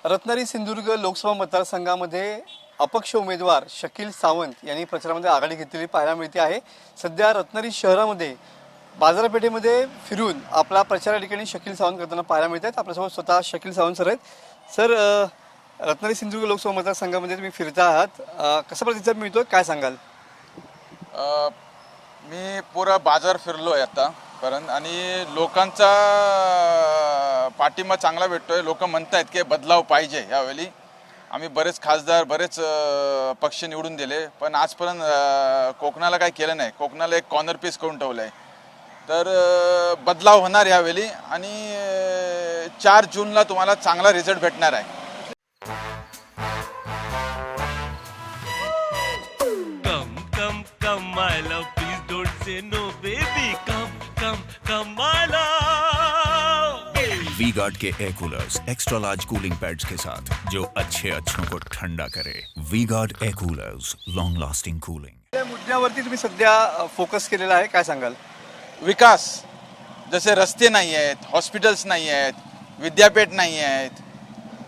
रत्नागिरी सिंधुदुर्ग लोकसभा मतदारसंघामध्ये अपक्ष उमेदवार शकील सावंत यांनी प्रचारामध्ये आघाडी घेतलेली पाहायला मिळते आहे। सध्या रत्नागिरी शहरामध्ये बाजारपेठेमध्ये फिरून आपला प्रचार या ठिकाणी शकील सावंत करताना पाहायला मिळत आहेत। आपल्यासोबत स्वतः शकील सावंत सर आहेत। सर, रत्नागिरी सिंधुदुर्ग लोकसभा मतदारसंघामध्ये तुम्ही फिरता आहात, कसा प्रतिसाद मिळतोय, काय सांगाल? मी पुरा बाजार फिरलोय आतापर्यंत आणि लोकांचा पाठिंबा चांगला भेटतोय। लोक म्हणतात की बदलाव पाहिजे। यावेळी आम्ही बरेच खासदार बरेच पक्ष निवडून दिले, पण आजपर्यंत कोकणाला काही केलं नाही। कोकणाला एक कॉर्नर पीस करून ठेवलंय। तर बदलाव होणार यावेळी आणि 4 जूनला तुम्हाला चांगला रिझल्ट भेटणार आहे। Come, my love, please don't say no, baby. Come, my love. V-Guard के air coolers extra large cooling pads के साथ जो अच्छों को ठंडा करे। V-Guard air coolers, long lasting cooling. या मुद्द्यावरती तुम्ही सध्या फोकस केलेला आहे, काय सांगाल? विकास, जसे रस्ते नाही आहेत, हॉस्पिटल्स नाही आहेत, विद्यापीठ नाही आहेत।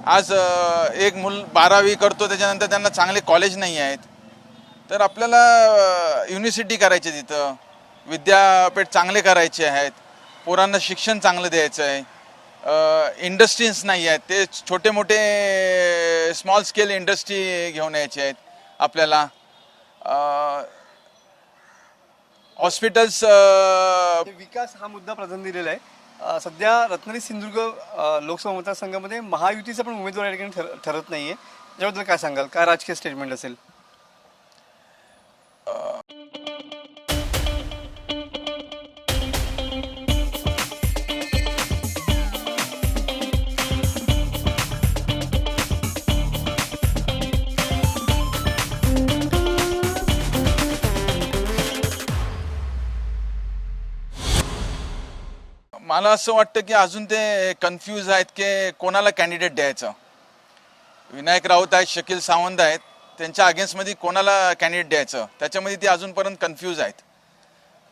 आज एक मूल 12वी करतो, त्याच्यानंतर त्यांना चांगले कॉलेज नाही आहेत। तर आपल्याला युनिव्हर्सिटी करायची, तिथं विद्यापीठ चांगले करायचे आहेत, पोरांना शिक्षण चांगलं द्यायचं आहे। इंडस्ट्रीज नाही आहेत, ते छोटे मोठे स्मॉल स्केल इंडस्ट्री घेऊन यायचे आहेत आपल्याला। हॉस्पिटल्स, विकास हा मुद्दा प्राधान्य दिलेला आहे। सध्या रत्नागिरी सिंधुदुर्ग लोकसभा मतदारसंघामध्ये महायुतीचा पण उमेदवार या ठिकाणी ठरत नाहीये, याबद्दल काय सांगाल? काय राजकीय स्टेटमेंट असेल? मला असं वाटतं की अजून ते कन्फ्यूज आहेत की कोणाला कॅन्डिडेट द्यायचं। विनायक राऊत आहेत, शकील सावंत आहेत, त्यांच्या अगेन्स्टमध्ये कोणाला कॅन्डिडेट द्यायचं त्याच्यामध्ये ते अजूनपर्यंत कन्फ्यूज आहेत।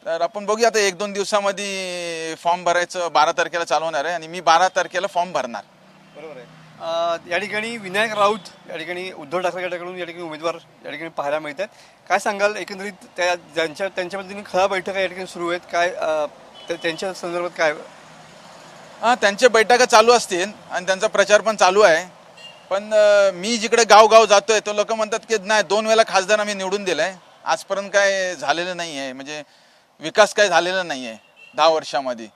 तर आपण बघूया, आता 1-2 दिवसामध्ये फॉर्म भरायचं 12 तारखेला चालू होणार आहे आणि मी 12 तारखेला फॉर्म भरणार। बरोबर आहे। या ठिकाणी विनायक राऊत या ठिकाणी उद्धव ठाकरे गटाकडून या ठिकाणी उमेदवार या ठिकाणी पाहायला मिळतात। काय सांगाल एकंदरीत त्यांच्या पद्धतीने खळा बैठका या ठिकाणी सुरू आहेत, काय त्यांच्या संदर्भात काय? त्यांच्या बैठका चालू असतील आणि त्यांचा प्रचार पण चालू आहे। पण मी जिकडे गाव जातोय तो लोक म्हणतात की नाही, 2 वेळा खासदार आम्ही निवडून दिलाय, आजपर्यंत काय झालेलं नाही आहे, म्हणजे विकास काय झालेला नाही आहे 10 वर्षामध्ये।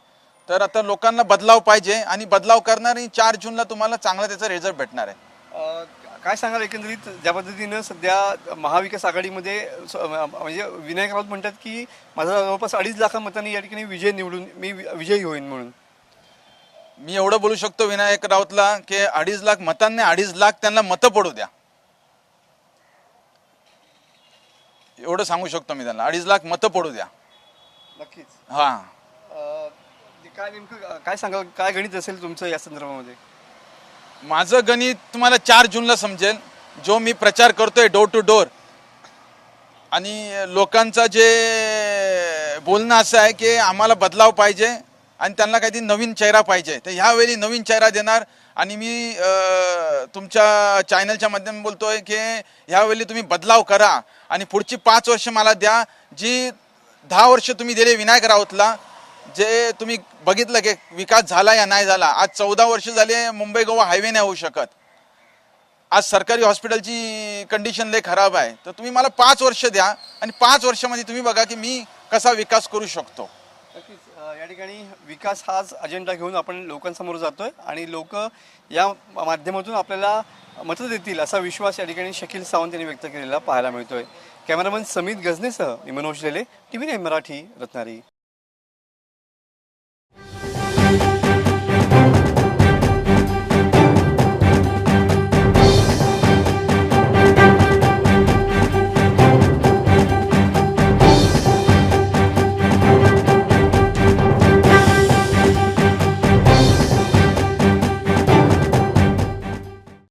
तर आता लोकांना बदलाव पाहिजे आणि बदलाव करणार, 4 जूनला तुम्हाला चांगला त्याचा रिझल्ट भेटणार आहे। काय सांगाल एकंदरीत ज्या पद्धतीनं सध्या महाविकास आघाडीमध्ये म्हणजे विनायक राऊत म्हणतात की माझा जवळपास 2.5 लाख मतांनी या ठिकाणी मी विजयी होईन म्हणून? मी एवढं बोलू शकतो विनायक राऊतला की 2.5 लाख मतांनी 2.5 लाख त्यांना मतं पडू द्या, एवढं सांगू शकतो मी त्यांना। 2.5 लाख मतं पडू द्या। नक्कीच। हा, काय नेमकं काय सांगाल, काय गणित असेल तुमचं या संदर्भामध्ये? माझं गणित तुम्हाला 4 जूनला समजेल। जो मी प्रचार करतोय डोर टू डोर, आणि लोकांचं जे बोलणं असं आहे की आम्हाला बदलाव पाहिजे आणि त्यांना काहीतरी नवीन चेहरा पाहिजे, तर ह्यावेळी नवीन चेहरा देणार। आणि मी तुमच्या चॅनलच्या माध्यमातून बोलतोय की ह्यावेळी तुम्ही बदलाव करा आणि पुढची 5 वर्ष मला द्या। जी 10 वर्ष तुम्ही दिले विनायक राऊतला, जे तुम्ही बघितलं की विकास झाला या नाही झाला। आज 14 वर्ष झाले मुंबई गोवा हायवे नाही होऊ शकत। आज सरकारी हॉस्पिटलची कंडिशन लय खराब आहे। तर तुम्ही मला 5 वर्ष द्या आणि 5 वर्षामध्ये तुम्ही बघा की मी कसा विकास करू शकतो। नक्कीच। या ठिकाणी विकास हाच अजेंडा घेऊन आपण लोकांसमोर जातोय आणि लोक या माध्यमातून आपल्याला मतं देतील असा विश्वास या ठिकाणी शकील सावंत यांनी व्यक्त केलेला पाहायला मिळतोय। कॅमेरामन समित गजनेसह मी मनोज लेले, TV9 मराठी, रत्नागिरी।